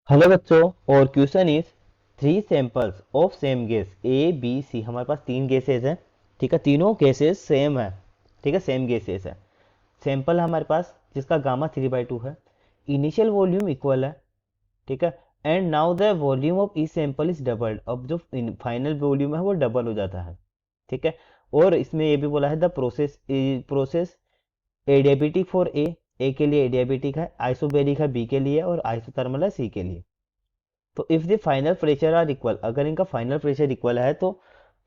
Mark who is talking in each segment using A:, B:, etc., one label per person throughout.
A: Hello बच्चों। और question is three samples of same gas A B C. हमारे पास तीन गैसेस हैं। ठीक है, तीनों गैसेस सेम है। ठीक है, सेम गैसेस है। सैंपल हमारे पास जिसका गामा 3/2 है। इनिशियल वॉल्यूम इक्वल है। ठीक है, and now the volume of each sample is doubled. अब जो फाइनल वॉल्यूम है वो डबल हो जाता है। ठीक है, और इसमें ये भी बोला है the process adiabatic for a के लिए एडियाबेटिक है, आइसोबेरिक है बी के लिए, और आइसोथर्मल है सी के लिए। तो if the final pressure are equal, अगर इनका फाइनल प्रेशर इक्वल है तो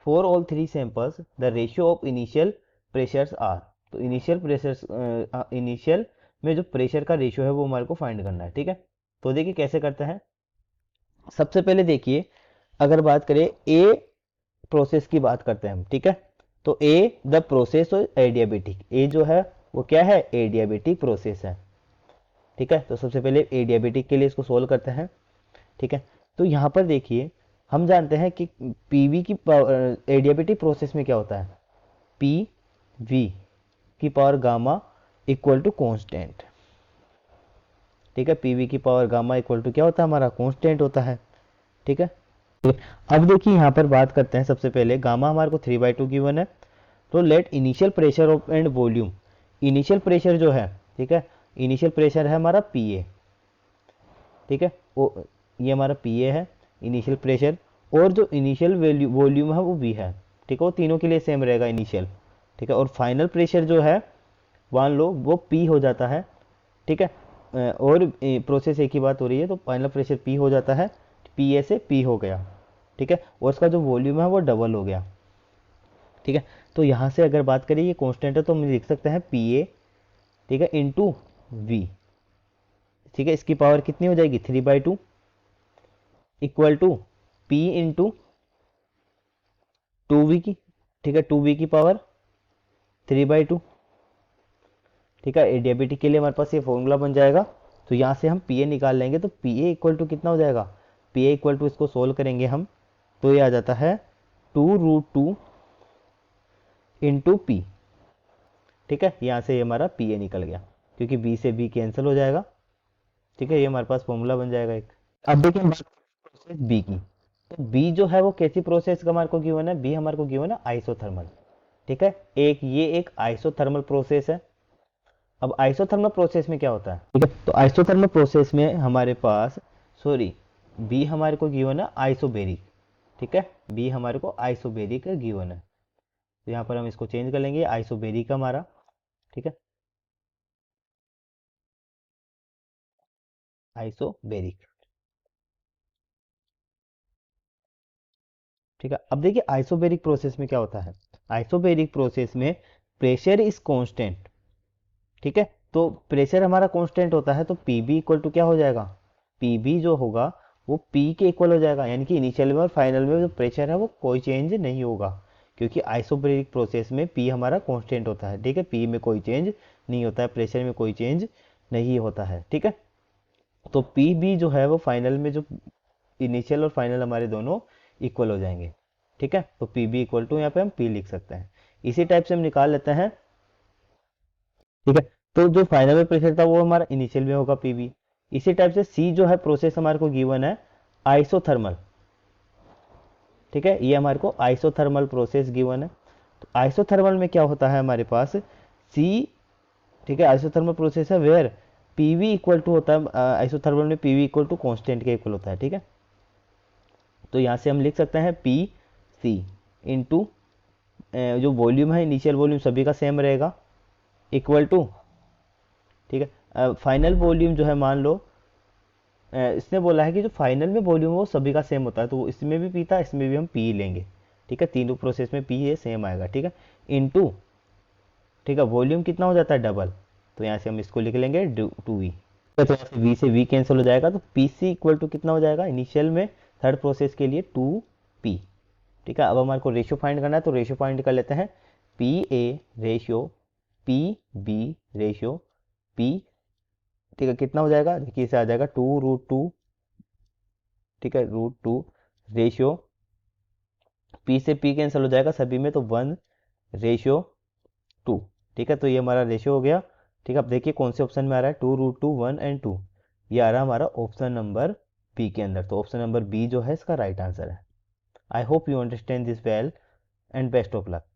A: for all three samples the ratio of initial pressures are. तो इनिशियल में जो प्रेशर का रेशियो है वो हमारे को फाइंड करना है। ठीक है, तो देखिए कैसे करते हैं। सबसे पहले देखिए, अगर बात करें ए प्रोसेस की बात करते हैं हम। ठीक है, तो ए द प्रोसेस एडियाबेटिक, ए जो है वो क्या है, एडियाबेटिक प्रोसेस है। ठीक है, तो सबसे पहले एडियाबेटिक के लिए इसको सोल्व करते हैं। ठीक है, तो यहाँ पर देखिए, हम जानते हैं कि पीवी की एडियाबेटिक प्रोसेस में क्या होता है, पी वी की power gamma equal to constant. ठीक है, पीवी की पावर गामा इक्वल टू क्या होता है, हमारा कॉन्स्टेंट होता है। ठीक है, अब देखिए यहाँ पर बात करते हैं। सबसे पहले गामा हमारे को 3/2 गिवन है। तो let initial pressure of and volume, initial pressure जो है, ठीक है, इनिशियल प्रेशर है हमारा पी ए। ठीक है, वो ये हमारा पी ए है इनिशियल प्रेशर, और जो इनिशियल वॉल्यूम है वो वी है। ठीक है, वो तीनों के लिए सेम रहेगा इनिशियल। ठीक है, और फाइनल प्रेशर जो है मान लो वो पी हो जाता है। ठीक है, और प्रोसेस एक ही बात हो रही है, तो फाइनल प्रेशर पी हो जाता है, पी ए से पी हो गया। ठीक है, और उसका जो वॉल्यूम है वो डबल हो गया। ठीक है, तो यहाँ से अगर बात करें ये कांस्टेंट है तो हम लिख सकते हैं पी ए, ठीक है, इंटू वी। ठीक है, इसकी पावर कितनी हो जाएगी, 3/2 equal to P into 2v की। ठीक है, 2v की पावर 3/2। ठीक है, एडियाबेटिक के लिए हमारे पास ये फॉर्मूला बन जाएगा। तो यहाँ से हम पी ए निकाल लेंगे, तो पी ए इक्वल टू कितना हो जाएगा, पी ए इक्वल टू, इसको सोल्व करेंगे हम तो ये आ जाता है 2√2 इंटू पी। ठीक है, यहाँ से ये हमारा पी ए निकल गया, क्योंकि बी से बी कैंसिल हो जाएगा। ठीक है, ये हमारे पास फॉर्मूला बन जाएगा एक। अब देखिए हम बात प्रोसेस बी की। तो बी जो है वो कैसी प्रोसेस का हमारे को गिवन है, बी हमारे को गिवन है आइसोथर्मल। ठीक है, एक आइसोथर्मल प्रोसेस है। अब आइसोथर्मल प्रोसेस में क्या होता है, ठीक है, तो आइसोथर्मल प्रोसेस में हमारे पास, सॉरी, बी हमारे को गिवन है आइसोबेरिक। ठीक है, बी हमारे को आइसोबेरिक गिवन है, तो यहाँ पर हम इसको चेंज कर लेंगे, आइसोबेरिक हमारा। ठीक है, आइसोबेरिक। ठीक है, अब देखिए आइसोबेरिक प्रोसेस में क्या होता है। आइसोबेरिक प्रोसेस में प्रेशर इज कांस्टेंट। ठीक है, तो प्रेशर हमारा कांस्टेंट होता है, तो पीबी इक्वल टू क्या हो जाएगा, पीबी जो होगा वो पी के इक्वल हो जाएगा, यानी कि इनिशियल में और फाइनल में जो प्रेशर है वो कोई चेंज नहीं होगा, क्योंकि आइसोबेरिक प्रोसेस में पी हमारा कांस्टेंट होता है। ठीक है, पी में कोई चेंज नहीं होता है, प्रेशर में कोई चेंज नहीं होता है। ठीक है, तो पी बी जो है वो फाइनल में जो इनिशियल और फाइनल हमारे दोनों इक्वल हो जाएंगे। ठीक है, तो पी बी इक्वल टू यहाँ पे हम पी लिख सकते हैं। इसी टाइप से हम निकाल लेते हैं। ठीक है, तो जो फाइनल में प्रेशर था वो हमारा इनिशियल में होगा पीबी। इसी टाइप से सी जो है प्रोसेस हमारे को गिवन है आइसोथर्मल। ठीक है, ये हमारे को आइसोथर्मल प्रोसेस गिवन है। तो आइसोथर्मल में क्या होता है हमारे पास, सी, ठीक है, आइसोथर्मल प्रोसेस है वेयर पीवी इक्वल टू होता है, आइसोथर्मल में पीवी इक्वल टू कांस्टेंट के इक्वल होता है। ठीक है, तो यहाँ से हम लिख सकते हैं पी सी इंटू जो वॉल्यूम है, इनिशियल वॉल्यूम सभी का सेम रहेगा, इक्वल टू, ठीक है, फाइनल वॉल्यूम जो है मान लो, इसने बोला है कि जो फाइनल में वॉल्यूम है वो सभी का सेम होता है, तो इसमें भी पी था, इसमें भी हम पी लेंगे। ठीक है, तीनों प्रोसेस में पी है सेम आएगा। ठीक है, इनटू, ठीक है, वॉल्यूम कितना हो जाता है, डबल, तो यहाँ से हम इसको लिख लेंगे 2v। तो यहाँ से v से v कैंसिल हो जाएगा, तो पी सी इक्वल टू कितना हो जाएगा, इनिशियल में थर्ड प्रोसेस के लिए 2p। ठीक है, अब हमारे को रेशियो फाइंड करना है, तो रेशियो फाइंड कर लेते हैं, P A ratio P B ratio P. ठीक है, कितना हो जाएगा, देखिए इसे आ जाएगा 2√2। ठीक है, √2 रेशियो पी से पी कैंसिल हो जाएगा सभी में, तो 1/2। ठीक है, तो ये हमारा रेशियो हो गया। ठीक है, अब देखिए कौन से ऑप्शन में आ रहा है, 2√2, 1 एंड 2, ये आ रहा है हमारा ऑप्शन नंबर पी के अंदर, तो ऑप्शन नंबर बी जो है इसका राइट आंसर है। I hope you understand this well and best of luck.